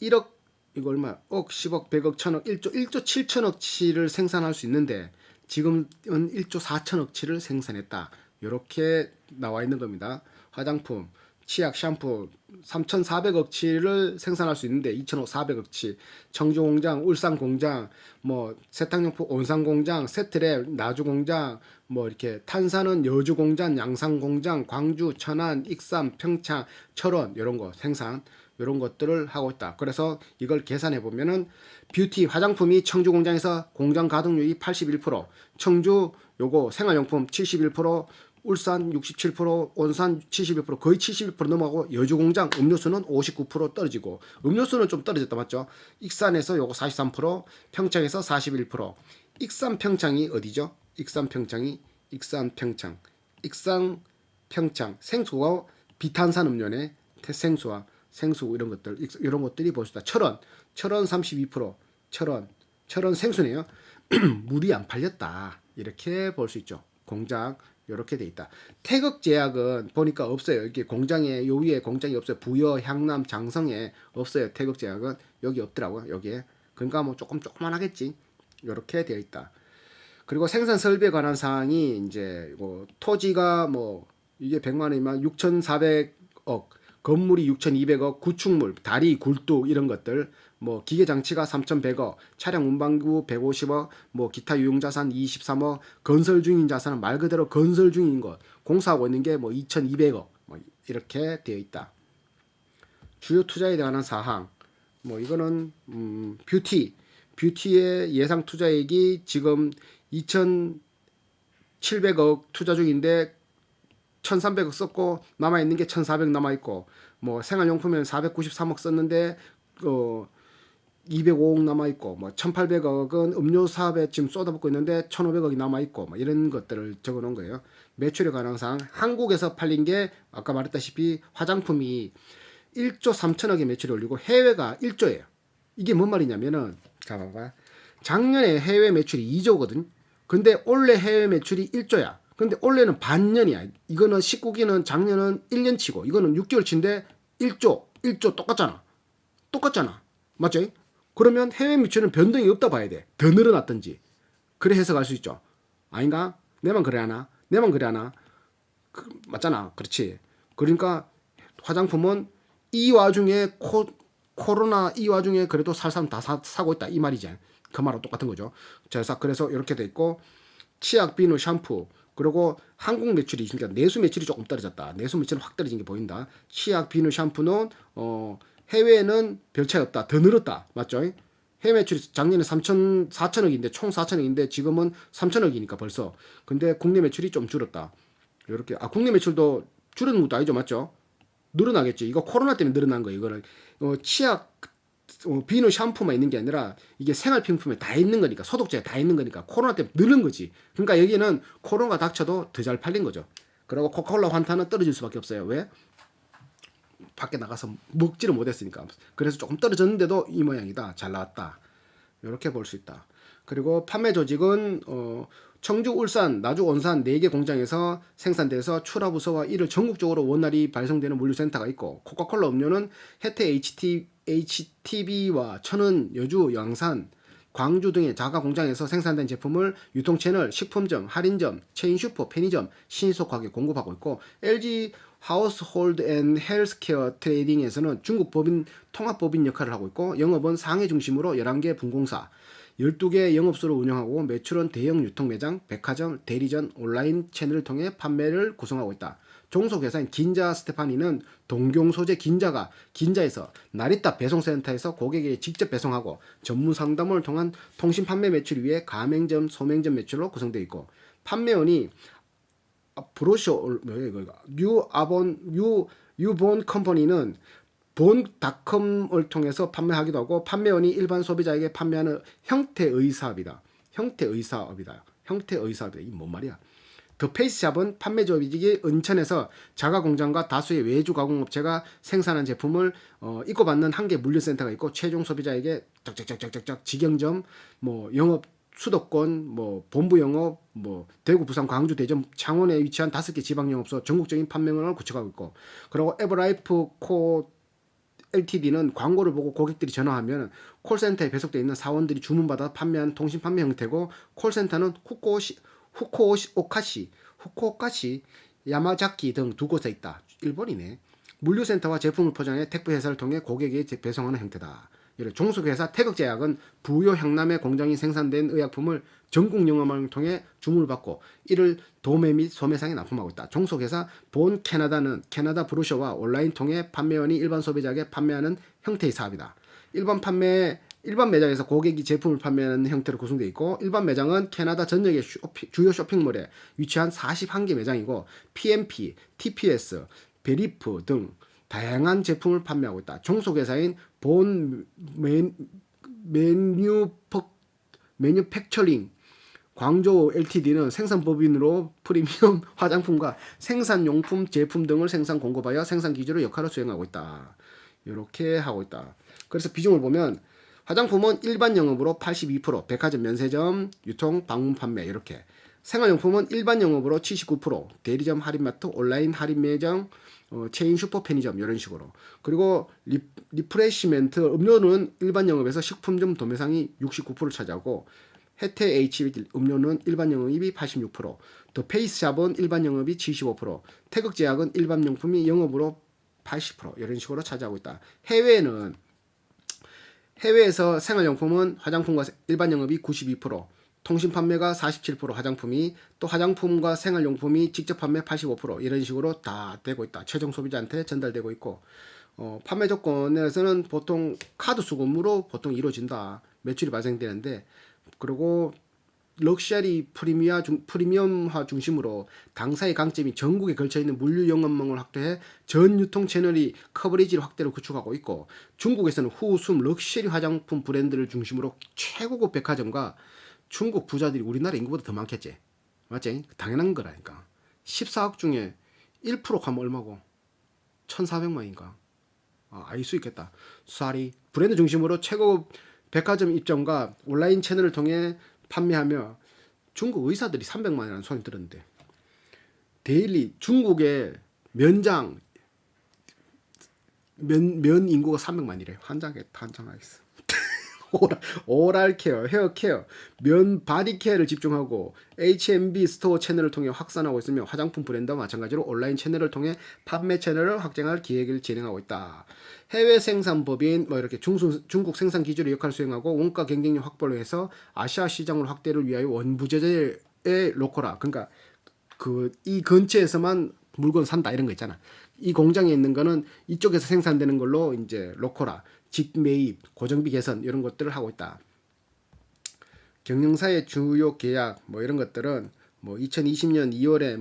1억 이거 얼마? 억, 10억, 100억, 1000억, 1조 7천억치를 생산할 수 있는데 지금은 1조 4천억치를 생산했다. 이렇게 나와 있는 겁니다. 화장품, 치약, 샴푸 3,400억치를 생산할 수 있는데 2,400억치. 청주 공장, 울산 공장, 뭐 세탁용품 온산 공장, 세트랩, 나주 공장, 뭐 이렇게 탄산은 여주 공장, 양산 공장, 광주, 천안, 익산, 평창, 철원 이런 거 생산 이런 것들을 하고 있다. 그래서 이걸 계산해 보면은 뷰티 화장품이 청주 공장에서 공장 가동률이 81%, 청주 요거 생활용품 71%, 울산 67%, 온산 71%, 거의 71% 넘어가고 여주 공장 음료수는 59% 떨어지고 음료수는 좀 떨어졌다 맞죠? 익산에서 요거 43%, 평창에서 41%. 익산 평창이 어디죠? 익산 평창 생수가 비탄산 음료네. 생수와 생수 이런 것들이 보시다. 철원 32%, 철원 생수네요. 물이 안 팔렸다 이렇게 볼 수 있죠. 공장 이렇게 돼 있다. 태극 제약은 보니까 없어요. 여기 공장에 요 위에 공장이 없어요. 부여, 향남, 장성에 없어요. 태극 제약은 여기 없더라고요. 여기에. 그러니까 뭐 조그만하겠지. 이렇게 되어 있다. 그리고 생산 설비에 관한 사항이 이제 뭐 토지가 뭐 이게 100만 원이면 6,400억, 건물이 6,200억, 구축물, 다리, 굴뚝 이런 것들 뭐 기계장치가 3,100억, 차량 운반구 150억, 뭐 기타 유용자산 23억, 건설 중인 자산은 말 그대로 건설 중인 것, 공사하고 있는 게 뭐 2,200억, 뭐 이렇게 되어 있다. 주요 투자에 관한 사항, 뭐 이거는 뷰티의 예상 투자액이 지금 2,700억 투자 중인데 1,300억 썼고 남아 있는 게 1,400 남아 있고, 뭐 생활용품에는 493억 썼는데 205억 남아 있고, 뭐 1,800억은 음료 사업에 지금 쏟아붓고 있는데 1,500억이 남아 있고, 뭐 이런 것들을 적어 놓은 거예요. 매출의 가능상 한국에서 팔린 게 아까 말했다시피 화장품이 1조 3천억의 매출이 올리고 해외가 1조예요. 이게 뭔 말이냐면은 자 봐봐. 작년에 해외 매출이 2조거든. 근데 올해 해외 매출이 1조야. 근데 올해는 반년이야. 이거는 19기는 작년은 1년치고 이거는 6개월치인데 1조 똑같잖아. 똑같잖아. 맞죠? 그러면 해외 매출은 변동이 없다 봐야 돼. 더 늘어났든지. 그래 해석할 수 있죠. 아닌가? 내만 그래 하나? 내만 그래 하나? 맞잖아. 그렇지. 그러니까 화장품은 이 와중에 코로나 이 와중에 그래도 살 사람 다 사고 있다 이 말이지. 그 말하고 똑같은 거죠. 그래서 이렇게 돼 있고, 치약, 비누, 샴푸, 그리고 한국 매출이, 그러니까 내수 매출이 조금 떨어졌다. 내수 매출은 확 떨어진 게 보인다. 치약, 비누, 샴푸는 해외에는 별 차이 없다. 더 늘었다. 맞죠? 해외 매출이 작년에 4천억인데 총 4천억인데 지금은 3천억이니까 벌써. 근데 국내 매출이 좀 줄었다. 이렇게 국내 매출도 줄은 것도 아니죠. 맞죠? 늘어나겠지. 이거 코로나 때문에 늘어난 거예요. 이거는 치약, 비누, 샴푸만 있는 게 아니라 이게 생활용품에 다 있는 거니까, 소독제에 다 있는 거니까 코로나 때문에 늘은 거지. 그러니까 여기는 코로나가 닥쳐도 더 잘 팔린 거죠. 그리고 코카콜라 환타는 떨어질 수밖에 없어요. 왜? 밖에 나가서 먹지를 못했으니까. 그래서 조금 떨어졌는데도 이 모양이다. 잘 나왔다. 이렇게 볼 수 있다. 그리고 판매 조직은 청주, 울산, 나주, 온산 4개 공장에서 생산돼서 출하부서와 이를 전국적으로 원활히 발송되는 물류센터가 있고, 코카콜라 음료는 혜태 HTB와 천은, 여주, 양산, 광주 등의 자가 공장에서 생산된 제품을 유통채널, 식품점, 할인점, 체인 슈퍼, 편의점, 신속하게 공급하고 있고, LG 하우스홀드 앤 헬스케어 트레이딩에서는 중국 법인 통합법인 역할을 하고 있고, 영업은 상해 중심으로 11개 분공사, 12개 영업소를 운영하고 매출은 대형 유통매장, 백화점, 대리점, 온라인 채널을 통해 판매를 구성하고 있다. 종속회사인 긴자 스테파니는 동경 소재 긴자에서 나리타 배송센터에서 고객에게 직접 배송하고 전문 상담을 통한 통신 판매 매출 위에 가맹점, 소맹점 매출로 구성되어 있고, 판매원이 브로셔 뉴본 컴퍼니는 본닷컴을 통해서 판매하기도 하고, 판매원이 일반 소비자에게 판매하는 형태의 사업이다. 이 뭔 말이야? 더 페이스샵은 판매 조직이 은천에서 자가 공장과 다수의 외주 가공업체가 생산한 제품을 입고받는 한개 물류센터가 있고, 최종 소비자에게 짝짝짝짝짝 직영점, 뭐 영업 수도권, 뭐 본부 영업, 뭐 대구, 부산, 광주, 대전, 창원에 위치한 5개 지방 영업소 전국적인 판매망을 구축하고 있고, 그리고 에버라이프 코 LTD는 광고를 보고 고객들이 전화하면 콜센터에 배속되어 있는 사원들이 주문받아 판매한 통신 판매 형태고, 콜센터는 후쿠오카시, 야마자키 등 두 곳에 있다. 일본이네. 물류센터와 제품을 포장해 택배회사를 통해 고객에게 배송하는 형태다. 종속회사 태극제약은 부여 향남의 공장이 생산된 의약품을 전국 영업망을 통해 주문을 받고 이를 도매 및 소매상에 납품하고 있다. 종속회사 본 캐나다는 캐나다 브로셔와 온라인 통해 판매원이 일반 소비자에게 판매하는 형태의 사업이다. 일반 매장에서 고객이 제품을 판매하는 형태로 구성되어 있고, 일반 매장은 캐나다 전역의 주요 쇼핑몰에 위치한 41개 매장이고, PMP, TPS, 베리프 등 다양한 제품을 판매하고 있다. 종속회사인 본 매뉴팩처링 광저우 LTD는 생산법인으로 프리미엄 화장품과 생산용품 제품 등을 생산 공급하여 생산 기지로 역할을 수행하고 있다. 이렇게 하고 있다. 그래서 비중을 보면 화장품은 일반 영업으로 82%, 백화점, 면세점, 유통, 방문 판매 이렇게. 생활용품은 일반 영업으로 79%, 대리점, 할인마트, 온라인 할인 매장, 체인 슈퍼, 편의점 이런 식으로. 그리고 리프레시멘트 음료는 일반 영업에서 식품점 도매상이 69%를 차지하고, 혜태 HB 음료는 일반 영업이 86%, 더 페이스샵은 일반 영업이 75%, 태극제약은 일반 용품이 영업으로 80% 이런 식으로 차지하고 있다. 해외에는 해외에서 생활용품은 화장품과 일반 영업이 92%, 통신 판매가 47% 화장품이, 또 화장품과 생활용품이 직접 판매 85% 이런 식으로 다 되고 있다. 최종 소비자한테 전달되고 있고, 판매 조건에서는 보통 카드 수금으로 보통 이루어진다. 매출이 발생되는데, 그리고 럭셔리 프리미엄화 중심으로 당사의 강점이 전국에 걸쳐있는 물류 영업망을 확대해 전 유통 채널이 커버리지를 확대로 구축하고 있고, 중국에서는 후숨 럭셔리 화장품 브랜드를 중심으로 최고급 백화점과, 중국 부자들이 우리나라 인구보다 더 많겠지. 맞지? 당연한 거라니까. 14억 중에 1% 하면 얼마고? 1,400만인가? 알 수 있겠다. 수아리 브랜드 중심으로 최고급 백화점 입점과 온라인 채널을 통해 판매하며 중국 의사들이 300만이라는 소리 들었는데, 데일리 중국의 면장 면 인구가 300만이래. 환장하겠어. 오랄 케어, 헤어 케어, 면 바디 케어를 집중하고 H&B 스토어 채널을 통해 확산하고 있으며, 화장품 브랜드와 마찬가지로 온라인 채널을 통해 판매 채널을 확장할 기획을 진행하고 있다. 해외 생산 법인 이렇게 중국 생산 기술의 역할을 수행하고 원가 경쟁력 확보를 해서 아시아 시장을 확대를 위하여 원부재재의 로컬화, 그러니까 이 근처에서만 물건 산다 이런 거 있잖아. 이 공장에 있는 거는 이쪽에서 생산되는 걸로 이제 로컬화, 직매입, 고정비 개선 이런 것들을 하고 있다. 경영사의 주요 계약 이런 것들은 2020년 2월에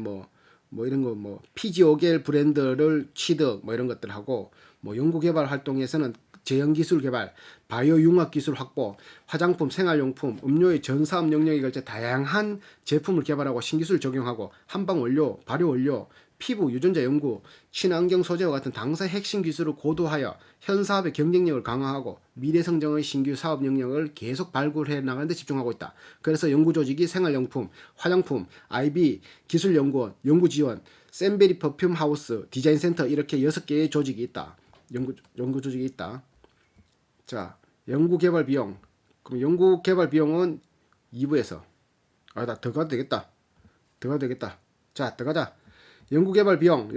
이런 거 피지오겔 브랜드를 취득 이런 것들 하고, 연구개발 활동에서는 제형기술 개발, 바이오 융합 기술 확보, 화장품, 생활용품, 음료의 전 사업 영역에 걸쳐 다양한 제품을 개발하고 신기술 적용하고, 한방 원료, 발효 원료, 피부, 유전자 연구, 친환경 소재와 같은 당사의 핵심 기술을 고도하여 현 사업의 경쟁력을 강화하고 미래성장의 신규 사업 영역을 계속 발굴해 나가는 데 집중하고 있다. 그래서 연구조직이 생활용품, 화장품, IB, 기술연구원, 연구지원, 샌베리 퍼퓸 하우스, 디자인센터 이렇게 6개의 조직이 있다. 연구조직이 있다. 자, 연구개발 비용. 그럼 연구개발 비용은 2부에서. 나 더 가도 되겠다. 자, 더 가자. 연구개발 비용은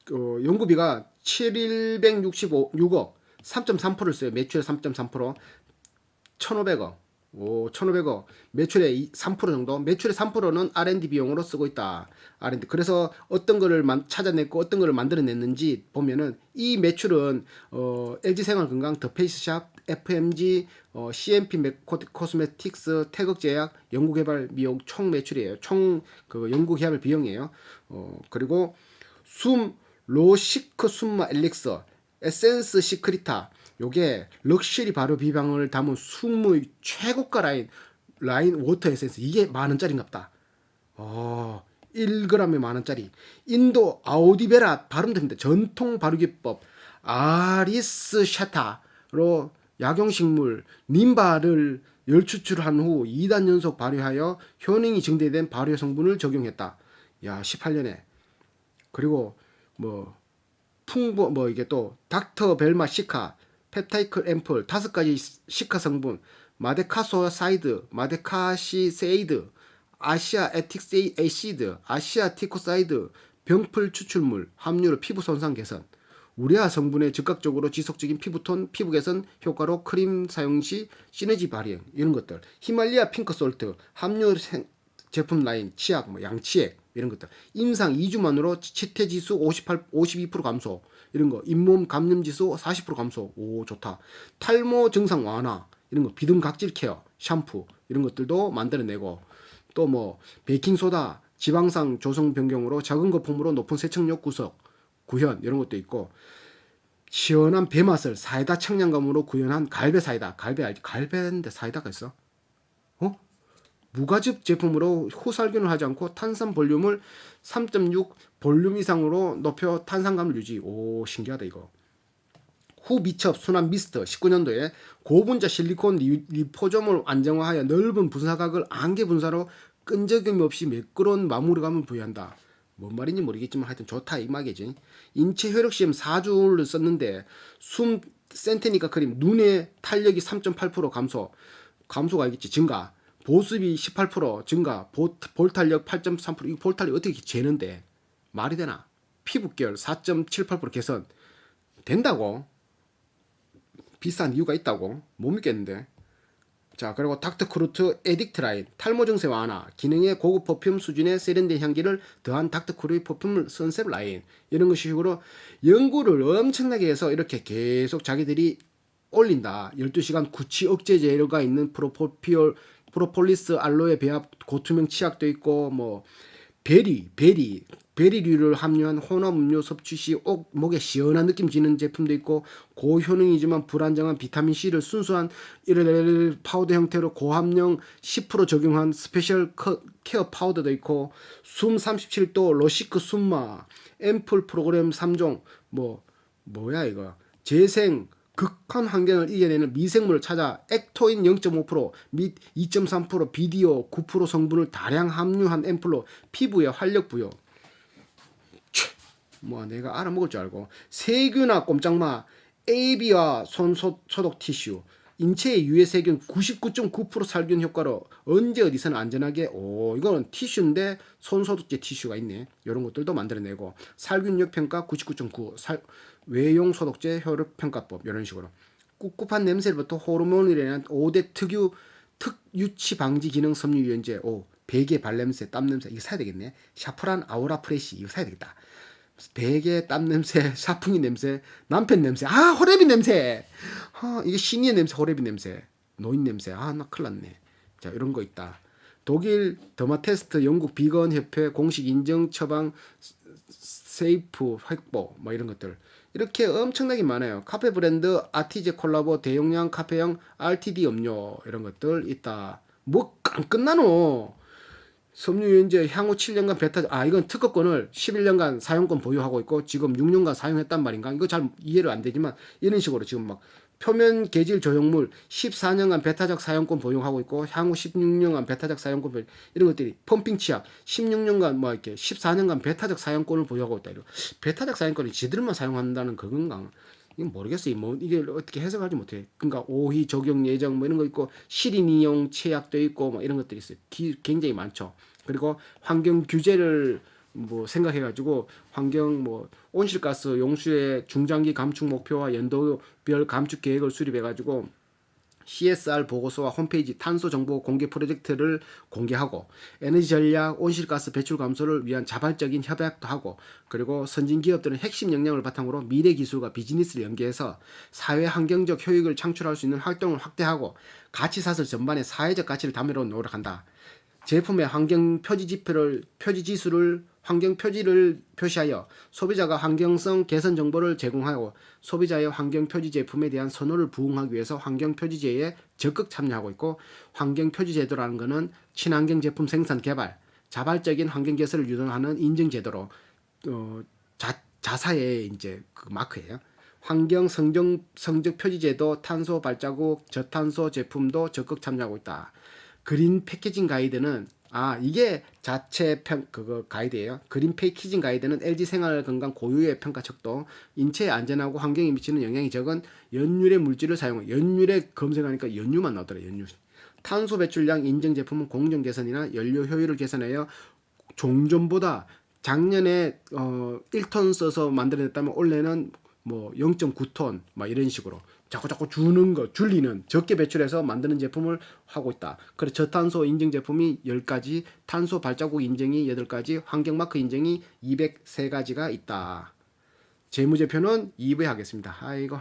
연구비가 7,165억 3.3%를 써요. 매출의 3.3%, 1,500억. 1,500억. 매출의 3% 정도. 매출의 3%는 R&D 비용으로 쓰고 있다. R&D. 그래서 어떤 거를 찾아냈고 어떤 거를 만들어냈는지 보면은, 이 매출은 LG생활건강, 더페이스샵, FMG, CMP 코스메틱스, 태극제약, 연구개발 비용 총 매출이에요. 총 연구개발 비용이에요. 그리고 로시크 숨마 엘릭서, 에센스 시크리타, 요게 럭셔리 발효 비방을 담은 숨의 최고가 라인 워터 에센스. 이게 10,000원짜리인갑다. 1g에 10,000원짜리. 인도 아우디베라 발음 됩니다. 전통 발효기법 아리스 샤타로 약용식물 님바를 열추출한 후 2단 연속 발효하여 효능이 증대된 발효 성분을 적용했다. 18년에. 그리고 이게 또 닥터 벨마 시카, 펩타이클 앰플 5가지 시카 성분, 마데카소사이드, 마데카시세이드, 아시아 에틱 에시드, 아시아 티코사이드, 병풀 추출물 함유로 피부 손상 개선, 우레아 성분의 즉각적으로 지속적인 피부톤, 피부 개선 효과로 크림 사용 시 시너지 발휘 이런 것들, 히말리아 핑크솔트 함유 제품 라인, 치약, 양치액 이런 것들, 임상 2주 만으로 치태지수 52% 감소 이런 거, 잇몸 감염지수 40% 감소. 좋다. 탈모 증상 완화 이런 거, 비듬 각질 케어, 샴푸 이런 것들도 만들어내고, 또 베이킹소다, 지방산 조성 변경으로 작은 거품으로 높은 세척력 구현 이런 것도 있고, 시원한 배맛을 사이다 청량감으로 구현한 갈배 사이다. 갈배 알지? 갈배인데 사이다가 있어? 무가즙 제품으로 후살균을 하지 않고 탄산 볼륨을 3.6 볼륨 이상으로 높여 탄산감을 유지. 신기하다 이거. 후미첩 순환 미스트 19년도에 고분자 실리콘 리포점을 안정화하여 넓은 분사각을 안개 분사로 끈적임 없이 매끄러운 마무리감을 부여한다. 뭔 말인지 모르겠지만 하여튼 좋다 이 말이지. 인체 혈액 시험 4주를 썼는데 숨 센테니카 크림 눈의 탄력이 3.8% 감소가 알겠지. 증가. 보습이 18% 증가, 볼탄력 8.3%. 이 볼탄력 어떻게 재는데 말이 되나? 피부결 4.78% 개선 된다고. 비싼 이유가 있다고? 못 믿겠는데. 자, 그리고 닥터크루트 에딕트 라인, 탈모 증세 완화, 기능의 고급 퍼퓸 수준의 세련된 향기를 더한 닥터크루의 퍼퓸 선셉 라인, 이런 식으로 연구를 엄청나게 해서 이렇게 계속 자기들이 올린다. 12시간 구취 억제 재료가 있는 프로폴리스 알로에 배합 고투명 치약도 있고, 뭐 베리류를 함유한 혼합 음료 섭취 시 목에 시원한 느낌 지는 제품도 있고, 고효능이지만 불안정한 비타민C를 순수한 파우더 형태로 고함량 10% 적용한 스페셜 케어 파우더도 있고, 숨 37도 러시크 숨마 앰플 프로그램 3종, 뭐야 이거, 재생 극한 환경을 이겨내는 미생물을 찾아 액토인 0.5%, 및 2.3% 비디오 9% 성분을 다량 함유한 앰플로 피부에 활력 부여. 내가 알아먹을 줄 알고. 세균아 꼼짝마 AB와 손 소독 티슈, 인체의 유해 세균 99.9% 살균 효과로 언제 어디서나 안전하게. 이거는 티슈인데 손소독제 티슈가 있네. 이런 것들도 만들어내고, 살균력 평가 99.9, 외용 소독제 효력 평가법, 이런 식으로. 꿉꿉한 냄새로부터 호르몬이라는 5대 특유치 방지 기능 섬유 유연제. 베개 발냄새, 땀 냄새, 이거 사야 되겠네. 샤프란 아우라 프레시, 이거 사야 되겠다. 베개 땀 냄새, 사풍이 냄새, 남편 냄새, 호레비 냄새, 이게 신이의 냄새, 호레비 냄새, 노인 냄새, 나 큰일 났네. 자, 이런 거 있다. 독일 더마테스트, 영국 비건 협회 공식 인정 처방 세이프 획보, 이런 것들 이렇게 엄청나게 많아요. 카페 브랜드 아티제 콜라보 대용량 카페형 RTD 음료, 이런 것들 있다. 안 끝나노. 섬유유연제 향후 7년간 베타, 이건 특허권을 11년간 사용권 보유하고 있고, 지금 6년간 사용했단 말인가? 이거 잘 이해를 안 되지만, 이런 식으로 지금 표면 계질 조형물 14년간 베타적 사용권 보유하고 있고, 향후 16년간 베타적 사용권 보유, 이런 것들이 펌핑 치약 16년간 이렇게 14년간 베타적 사용권을 보유하고 있다. 이거 베타적 사용권을 지들만 사용한다는 그건가? 이건 모르겠어요. 이게 어떻게 해석하지 못해. 그러니까 오희 적용 예정 이런 거 있고, 실인 이용 체약도 있고 이런 것들이 있어요. 굉장히 많죠. 그리고 환경 규제를 생각해가지고 환경 온실가스 용수의 중장기 감축 목표와 연도별 감축 계획을 수립해가지고 CSR 보고서와 홈페이지 탄소 정보 공개 프로젝트를 공개하고, 에너지 전략, 온실가스 배출 감소를 위한 자발적인 협약도 하고, 그리고 선진 기업들은 핵심 역량을 바탕으로 미래 기술과 비즈니스를 연계해서 사회 환경적 효익을 창출할 수 있는 활동을 확대하고, 가치 사슬 전반의 사회적 가치를 담으려 노력한다. 제품의 환경 표지 지수를 환경 표지를 표시하여 소비자가 환경성 개선 정보를 제공하고, 소비자의 환경 표지 제품에 대한 선호를 부응하기 위해서 환경 표지제에 적극 참여하고 있고, 환경 표지 제도라는 것은 친환경 제품 생산 개발, 자발적인 환경 개선을 유도하는 인증 제도로 자사의 이제 그 마크예요. 환경 성적 표지 제도, 탄소 발자국 저탄소 제품도 적극 참여하고 있다. 그린 패키징 가이드는 이게 자체 그거 가이드예요. 그린 패키징 가이드는 LG 생활 건강 고유의 평가 척도, 인체에 안전하고 환경에 미치는 영향이 적은 연유래 물질을 사용해. 연유래 검색하니까 연유만 나오더라. 연유. 탄소 배출량 인증 제품은 공정 개선이나 연료 효율을 개선하여 종전보다 작년에 1톤 써서 만들어냈다면 올해는 0.9톤 이런 식으로 자꾸 줄리는 적게 배출해서 만드는 제품을 하고 있다. 그래서 저탄소 인증 제품이 10가지, 탄소 발자국 인증이 8가지, 환경마크 인증이 203가지가 있다. 재무제표는 2부에 하겠습니다. 아이고.